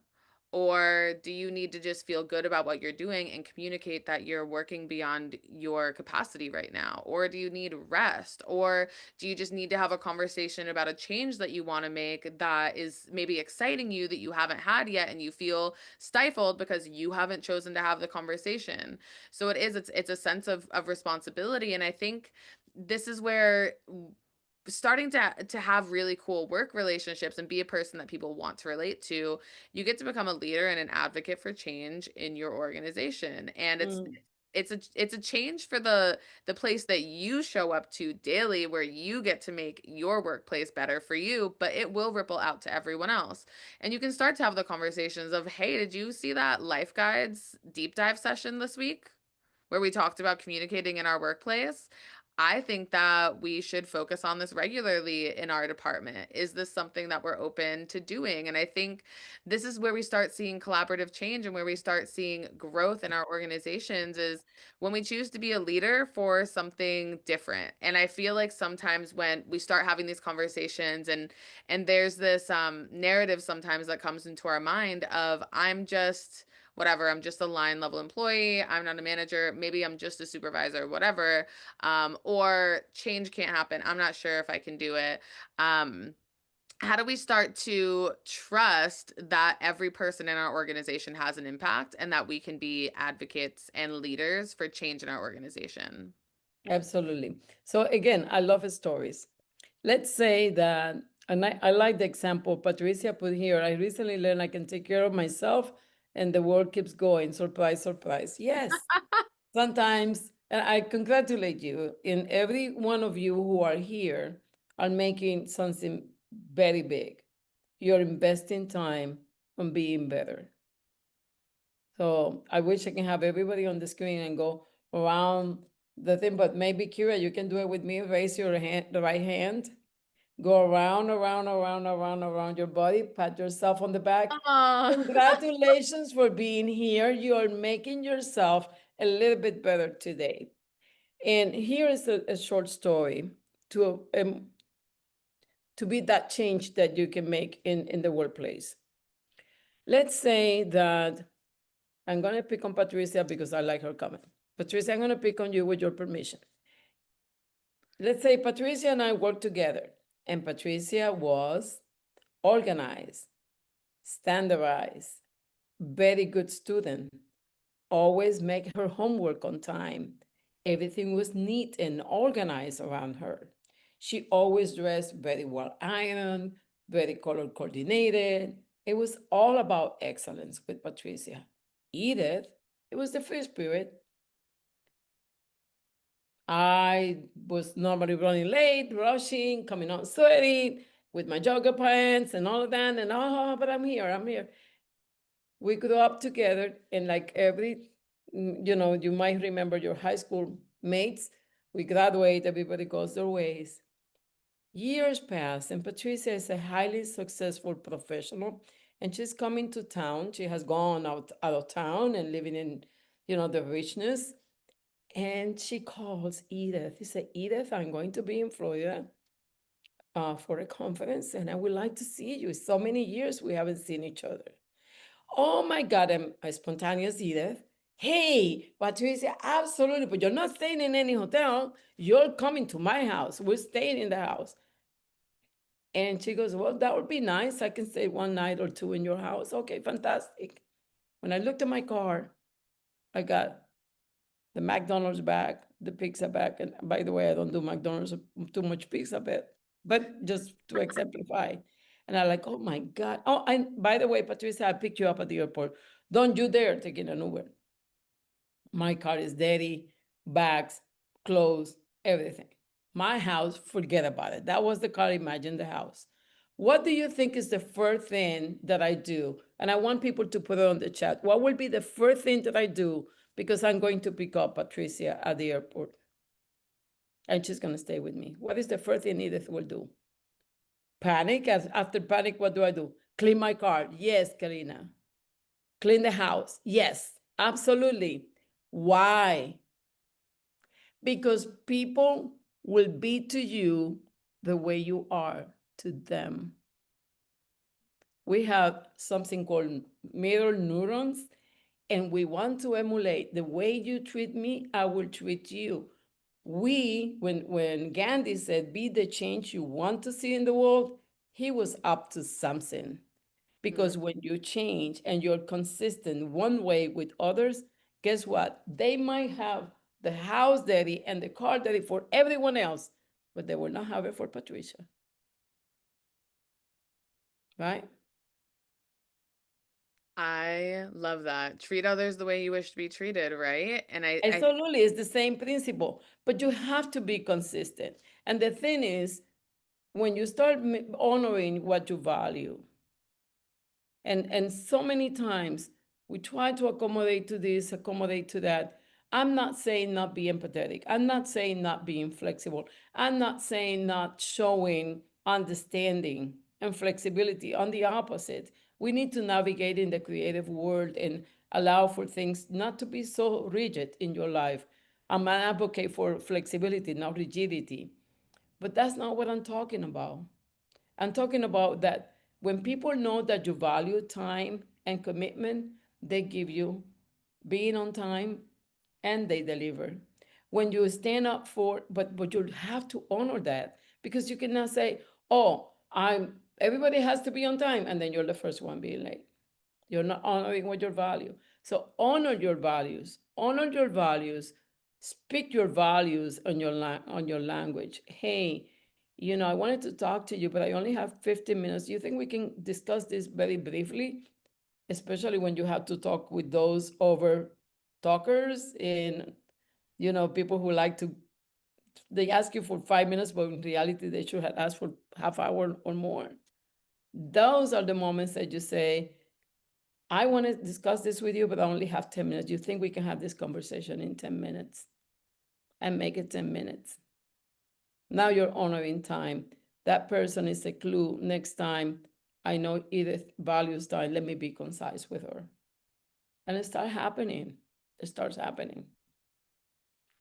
Or do you need to just feel good about what you're doing and communicate that you're working beyond your capacity right now? Or do you need rest? Or do you just need to have a conversation about a change that you want to make that is maybe exciting you that you haven't had yet and you feel stifled because you haven't chosen to have the conversation? So it's a sense of responsibility. And I think this is where starting to have really cool work relationships and be a person that people want to relate to, you get to become a leader and an advocate for change in your organization. And Mm, it's a change for the place that you show up to daily, where you get to make your workplace better for you, but it will ripple out to everyone else. And you can start to have the conversations of, hey, did you see that Life Guides deep dive session this week where we talked about communicating in our workplace? I think that we should focus on this regularly in our department. Is this something that we're open to doing? And I think this is where we start seeing collaborative change and where we start seeing growth in our organizations, is when we choose to be a leader for something different. And I feel like sometimes when we start having these conversations, and there's this narrative sometimes that comes into our mind of, I'm just whatever, I'm just a line level employee, I'm not a manager, maybe I'm just a supervisor, whatever, or change can't happen, I'm not sure if I can do it. How do we start to trust that every person in our organization has an impact and that we can be advocates and leaders for change in our organization? absolutely. So again, I love stories. Let's say that, and I like the example Patricia put here. I recently learned I can take care of myself and the world keeps going. Surprise, surprise. Yes, sometimes, and I congratulate you, and every one of you who are here are making something very big. You're investing time on being better. So I wish I can have everybody on the screen and go around the thing, but maybe Kira, you can do it with me. Raise your hand, the right hand. Go around, around, around, around, around your body. Pat yourself on the back. Oh. Congratulations for being here. You're making yourself a little bit better today. And here is a short story to be that change that you can make in the workplace. Let's say that I'm going to pick on Patricia because I like her comment. Patricia, I'm going to pick on you with your permission. Let's say Patricia and I work together, and Patricia was organized, standardized, very good student, always make her homework on time. Everything was neat and organized around her. She always dressed very well ironed, very color coordinated. It was all about excellence with Patricia. Edith, it was the free spirit. I was normally running late, rushing, coming out sweaty with my jogger pants and all of that. And oh, but I'm here, I'm here. We grew up together, and like you might remember your high school mates. We graduate, everybody goes their ways. Years pass, and Patricia is a highly successful professional, and she's coming to town. She has gone out of town and living in, the richness. And she calls Edith. She said, Edith, I'm going to be in Florida for a conference, and I would like to see you. So many years we haven't seen each other. Oh my God, I'm a spontaneous Edith. Hey, Patricia, absolutely, but you're not staying in any hotel. You're coming to my house. We're staying in the house. And she goes, well, that would be nice. I can stay one night or two in your house. Okay, fantastic. When I looked at my car, I got the McDonald's bag, the pizza bag. And by the way, I don't do McDonald's too much pizza, but just to exemplify. And I'm like, oh my God. Oh, and by the way, Patricia, I picked you up at the airport. Don't you dare take in an Uber. My car is dirty, bags, clothes, everything. My house, forget about it. That was the car, imagine the house. What do you think is the first thing that I do? And I want people to put it on the chat. What will be the first thing that I do? Because I'm going to pick up Patricia at the airport. And she's going to stay with me. What is the first thing Edith will do? Panic. After panic, what do I do? Clean my car. Yes, Karina. Clean the house. Yes, absolutely. Why? Because people will be to you the way you are to them. We have something called mirror neurons, and we want to emulate the way you treat me, I will treat you. When Gandhi said, be the change you want to see in the world, he was up to something. Because when you change and you're consistent one way with others, guess what? They might have the house dirty and the car dirty for everyone else, but they will not have it for Patricia. Right? I love that. Treat others the way you wish to be treated, right? And I Absolutely, it's the same principle, but you have to be consistent. And the thing is, when you start honoring what you value, and so many times we try to accommodate to this, accommodate to that. I'm not saying not be empathetic. I'm not saying not being flexible. I'm not saying not showing understanding and flexibility. On the opposite, we need to navigate in the creative world and allow for things not to be so rigid in your life. I'm an advocate for flexibility, not rigidity. But that's not what I'm talking about. I'm talking about that when people know that you value time and commitment, they give you being on time and they deliver. When you stand up for, but you have to honor that, because you cannot say, "Oh, I'm everybody has to be on time," and then you're the first one being late. You're not honoring what your value. So honor your values. Honor your values. Speak your values on on your language. Hey, I wanted to talk to you, but I only have 15 minutes. You think we can discuss this very briefly? Especially when you have to talk with those over talkers and people who like to they ask you for 5 minutes, but in reality they should have asked for half hour or more. Those are the moments that you say, I want to discuss this with you, but I only have 10 minutes. You think we can have this conversation in 10 minutes and make it 10 minutes? Now you're honoring time. That person is a clue. Next time, I know Edith values time. Let me be concise with her. And it starts happening. It starts happening.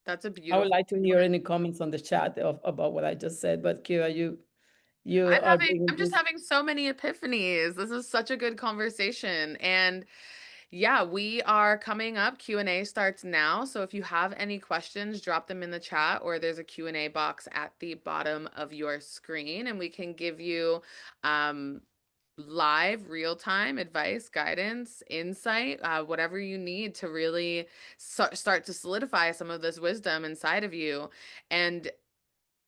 that's a I would beautiful like to hear any comments on the chat about what I just said. But Kira, you are bringing I'm just this. having so many epiphanies. This is such a good conversation. And yeah, we are coming up. Q&A starts now. So if you have any questions, drop them in the chat, or there's a Q&A box at the bottom of your screen and we can give you live real-time advice, guidance, insight, whatever you need to really start to solidify some of this wisdom inside of you. And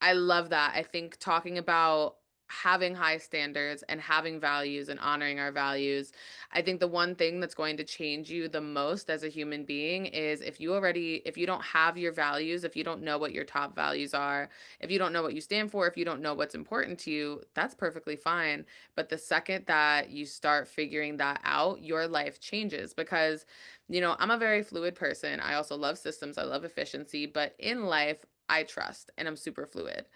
I love that. I think talking about having high standards and having values and honoring our values, I think the one thing that's going to change you the most as a human being is if you don't have your values, if you don't know what your top values are, if you don't know what you stand for, if you don't know what's important to you, that's perfectly fine. But the second that you start figuring that out, your life changes because, I'm a very fluid person. I also love systems, I love efficiency, but in life, I trust and I'm super fluid.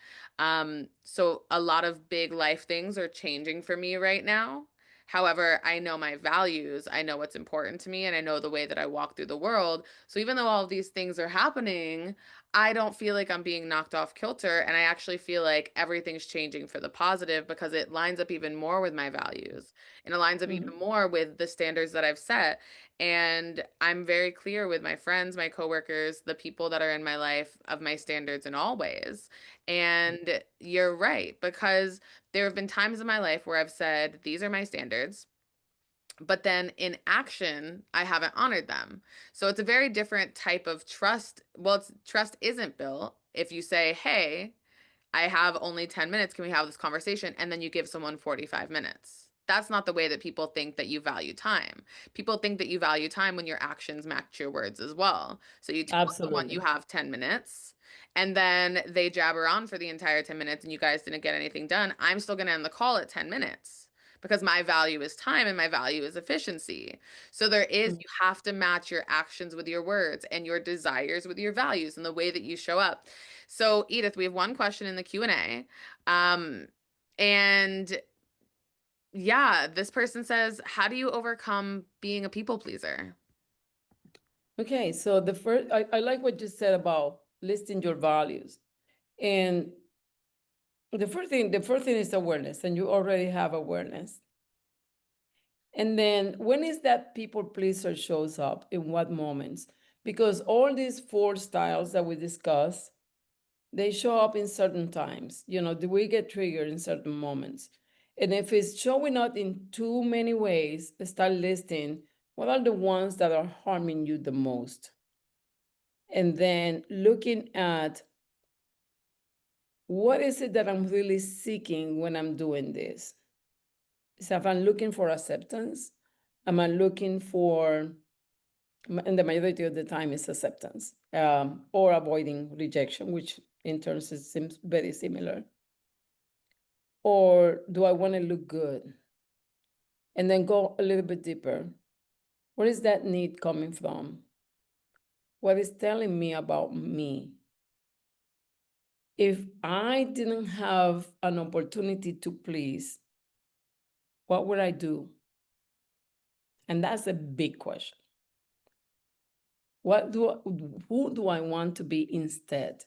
So a lot of big life things are changing for me right now. However, I know my values, I know what's important to me, and I know the way that I walk through the world. So even though all of these things are happening, I don't feel like I'm being knocked off kilter. And I actually feel like everything's changing for the positive because it lines up even more with my values and it lines up even more with the standards that I've set. And I'm very clear with my friends, my coworkers, the people that are in my life of my standards in all ways. And you're right, because there have been times in my life where I've said, these are my standards. But then in action, I haven't honored them. So it's a very different type of trust. Well, trust isn't built if you say, hey, I have only 10 minutes. Can we have this conversation? And then you give someone 45 minutes. That's not the way that people think that you value time. People think that you value time when your actions match your words as well. So you tell someone you Absolutely. have 10 minutes and then they jabber on for the entire 10 minutes and you guys didn't get anything done. I'm still going to end the call at 10 minutes because my value is time and my value is efficiency. So Mm. you have to match your actions with your words and your desires with your values and the way that you show up. So Edith, we have one question in the Q&A. And yeah, this person says, how do you overcome being a people pleaser? Okay, so the first, I like what you said about listing your values. And the first thing is awareness, and you already have awareness. And then when is that people pleaser shows up, in what moments? Because all these four styles that we discussed, they show up in certain times. Do we get triggered in certain moments? And if it's showing up in too many ways, start listing what are the ones that are harming you the most. And then looking at what is it that I'm really seeking when I'm doing this? So if I'm looking for acceptance, am I looking for, and the majority of the time is acceptance, or avoiding rejection, which in terms it seems very similar. Or do I want to look good? And then go a little bit deeper. Where is that need coming from? What is telling me about me? If I didn't have an opportunity to please, what would I do? And that's a big question. Who do I want to be instead?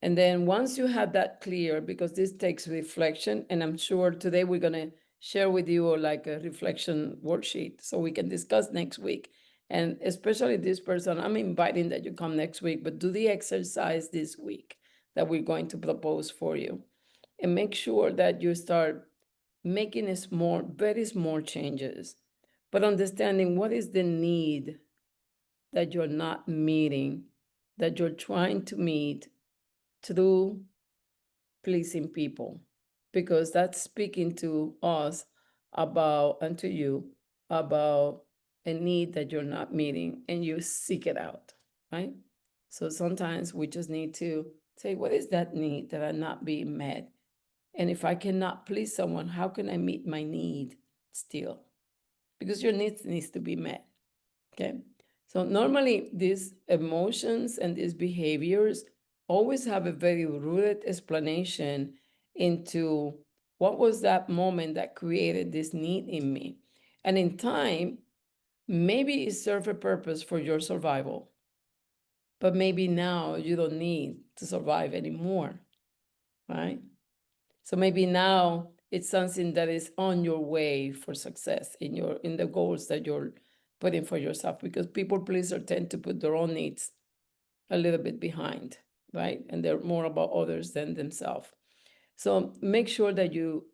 And then once you have that clear, because this takes reflection, and I'm sure today we're going to share with you like a reflection worksheet so we can discuss next week. And especially this person, I'm inviting that you come next week, but do the exercise this week that we're going to propose for you. And make sure that you start making small, very small changes, but understanding what is the need that you're not meeting, that you're trying to meet through pleasing people, because that's speaking to us about, and to you, about a need that you're not meeting and you seek it out, right? So sometimes we just need to say, what is that need that are not being met? And if I cannot please someone, how can I meet my need still? Because your needs to be met. Okay. So normally these emotions and these behaviors always have a very rooted explanation into what was that moment that created this need in me. And in time, maybe it served a purpose for your survival, but maybe now you don't need to survive anymore, right? So maybe now it's something that is on your way for success in the goals that you're putting for yourself, because people pleaser tend to put their own needs a little bit behind, right? And they're more about others than themselves. So make sure that you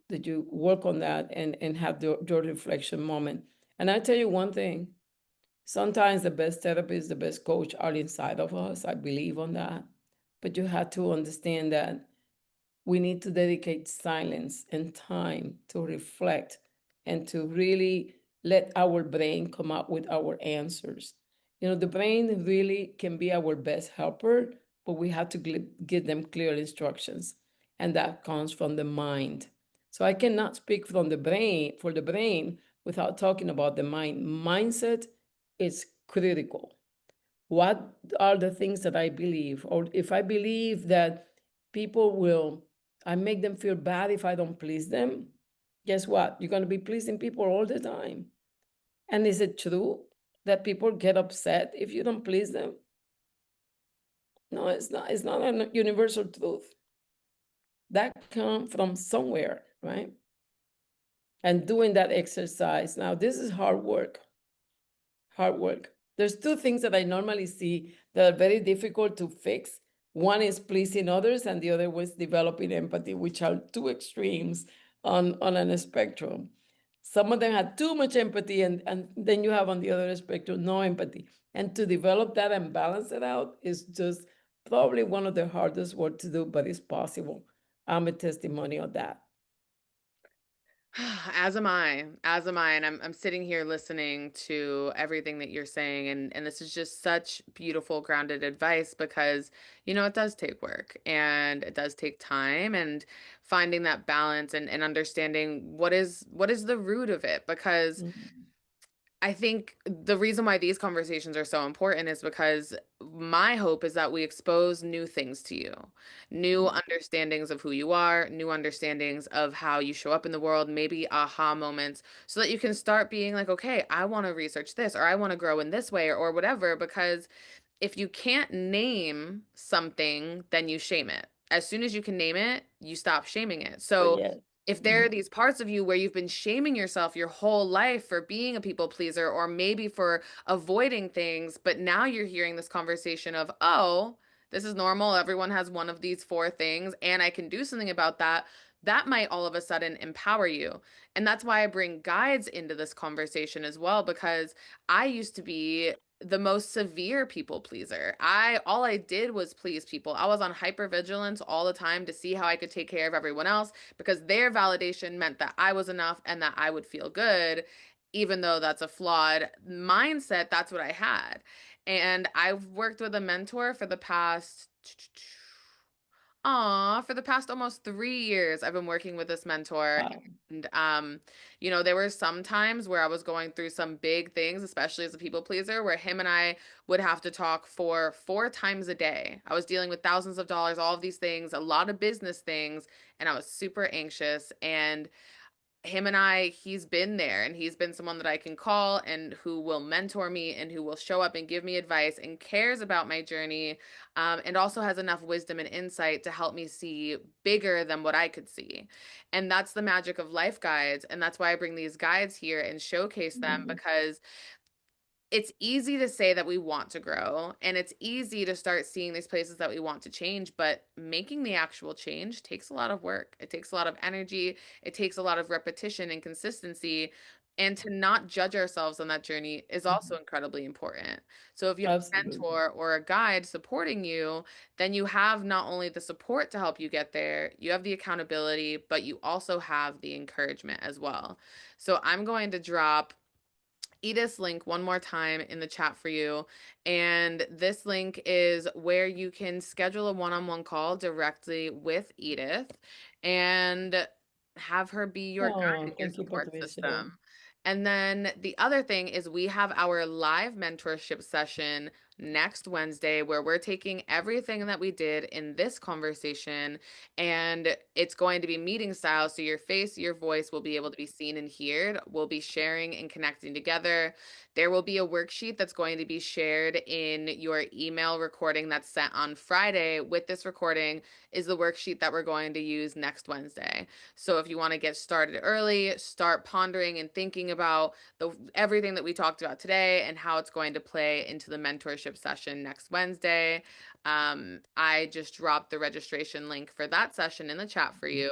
work on that and have your reflection moment. And I tell you one thing, sometimes the best therapist, the best coach are inside of us. I believe on that. But you have to understand that we need to dedicate silence and time to reflect and to really let our brain come up with our answers. The brain really can be our best helper, but we have to give them clear instructions. And that comes from the mind. So I cannot speak from the brain for the brain without talking about the mind. Mindset is critical. What are the things that I believe? Or if I believe that people will, I make them feel bad if I don't please them, guess what? You're going to be pleasing people all the time. And is it true that people get upset if you don't please them? No, it's not. It's not a universal truth. That comes from somewhere, right? And doing that exercise. Now, this is hard work. Hard work. There's two things that I normally see that are very difficult to fix. One is pleasing others, and the other was developing empathy, which are two extremes on a spectrum. Some of them have too much empathy, and then you have on the other spectrum no empathy. And to develop that and balance it out is just probably one of the hardest work to do, but it's possible. I'm a testimony of that. As am I. As am I. And I'm sitting here listening to everything that you're saying. And this is just such beautiful, grounded advice because, it does take work and it does take time and finding that balance and understanding what is the root of it. Because Mhm. I think the reason why these conversations are so important is because my hope is that we expose new things to you, new understandings of who you are, new understandings of how you show up in the world, maybe aha moments, so that you can start being like, okay, I want to research this or I want to grow in this way or whatever. Because if you can't name something, then you shame it. As soon as you can name it, you stop shaming it. Oh, So yes. if there are Mhm. these parts of you where you've been shaming yourself your whole life for being a people pleaser or maybe for avoiding things, but now you're hearing this conversation of, oh, this is normal. Everyone has one of these four things, and I can do something about that. That might all of a sudden empower you. And that's why I bring guides into this conversation as well, because I used to be the most severe people pleaser. All I did was please people. I was on hypervigilance all the time to see how I could take care of everyone else because their validation meant that I was enough and that I would feel good, even though that's a flawed mindset. That's what I had. And I've worked with a mentor for the past almost 3 years. I've been working with this mentor. Wow. And there were some times where I was going through some big things, especially as a people pleaser, where him and I would have to talk for 4 times a day. I was dealing with thousands of dollars, all of these things, a lot of business things, and I was super anxious. And he's been there and he's been someone that I can call and who will mentor me and who will show up and give me advice and cares about my journey, and also has enough wisdom and insight to help me see bigger than what I could see. And that's the magic of life guides. And that's why I bring these guides here and showcase them, Mhm. because it's easy to say that we want to grow and it's easy to start seeing these places that we want to change, but making the actual change takes a lot of work. It takes a lot of energy. It takes a lot of repetition and consistency. And to not judge ourselves on that journey is also Mhm. incredibly important. So if you have a Absolutely. mentor or a guide supporting you, then you have not only the support to help you get there, you have the accountability, but you also have the encouragement as well. So I'm going to drop Edith's link one more time in the chat for you. And this link is where you can schedule a one-on-one call directly with Edith and have her be your guide Oh, and your thank you, support Patricia. system. And then the other thing is we have our live mentorship session next Wednesday where we're taking everything that we did in this conversation and it's going to be meeting style. So your face, your voice will be able to be seen and heard. We'll be sharing and connecting together. There will be a worksheet that's going to be shared in your email recording that's sent on Friday. With this recording is the worksheet that we're going to use next Wednesday. So if you want to get started early, start pondering and thinking about everything that we talked about today and how it's going to play into the mentorship session next Wednesday. I just dropped the registration link for that session in the chat for you.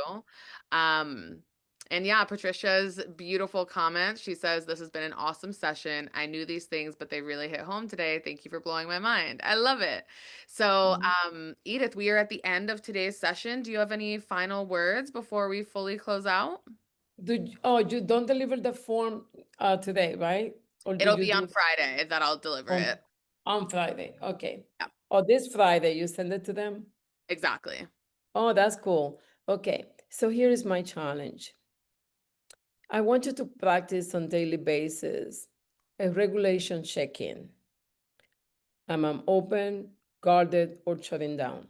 Um, and yeah, Patricia's beautiful comment. She says, "This has been an awesome session. I knew these things, but they really hit home today. Thank you for blowing my mind." I love it. So, Mhm. Edith, we are at the end of today's session. Do you have any final words before we fully close out? Oh, you don't deliver the form today, right? Or do It'll you be on do Friday that I'll deliver on it. on Friday? Okay. Yeah, Oh, this Friday you send it to them? exactly. Oh, that's cool. Okay. So here is my challenge. I want you to practice on daily basis a regulation check-in. Am I open, guarded, or shutting down?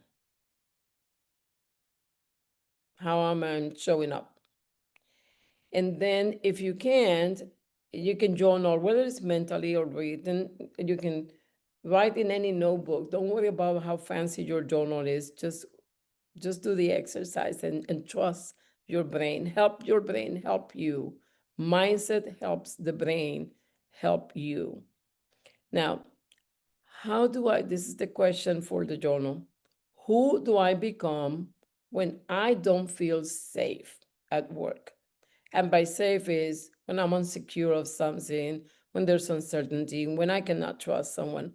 How am I showing up? And then if you can't, you can journal, whether it's mentally or written, you can write in any notebook. Don't worry about how fancy your journal is. Just do the exercise and trust your brain. Help your brain help you. Mindset helps the brain help you. Now, this is the question for the journal. Who do I become when I don't feel safe at work? And by safe is when I'm insecure of something, when there's uncertainty, when I cannot trust someone.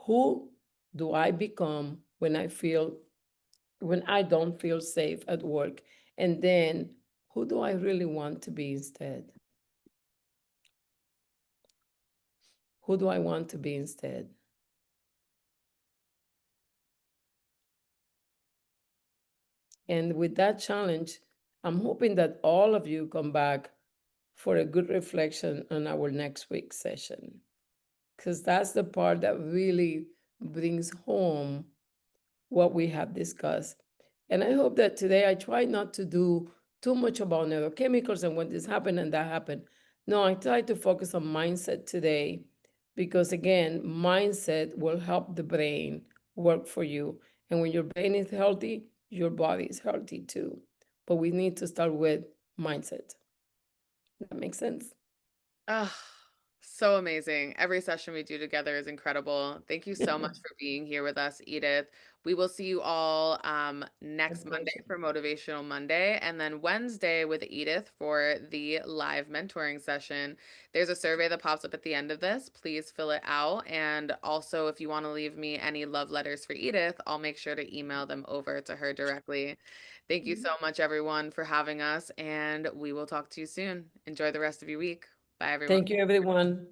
Who do I become when I don't feel safe at work? And then who do I really want to be instead? Who do I want to be instead? And with that challenge, I'm hoping that all of you come back for a good reflection on our next week's session, because that's the part that really brings home what we have discussed. And I hope that today I try not to do too much about neurochemicals and when this happened and that happened. No, I try to focus on mindset today because, again, mindset will help the brain work for you. And when your brain is healthy, your body is healthy too. But we need to start with mindset. That makes sense. Oh, so amazing. Every session we do together is incredible. Thank you so much for being here with us, Edith. We will see you all My next Monday pleasure. for Motivational Monday, and then Wednesday with Edith for the live mentoring session. There's a survey that pops up at the end of this. Please fill it out. And also, if you want to leave me any love letters for Edith, I'll make sure to email them over to her directly. Thank you so much, everyone, for having us, and we will talk to you soon. Enjoy the rest of your week. Bye, everyone. Thank you, everyone.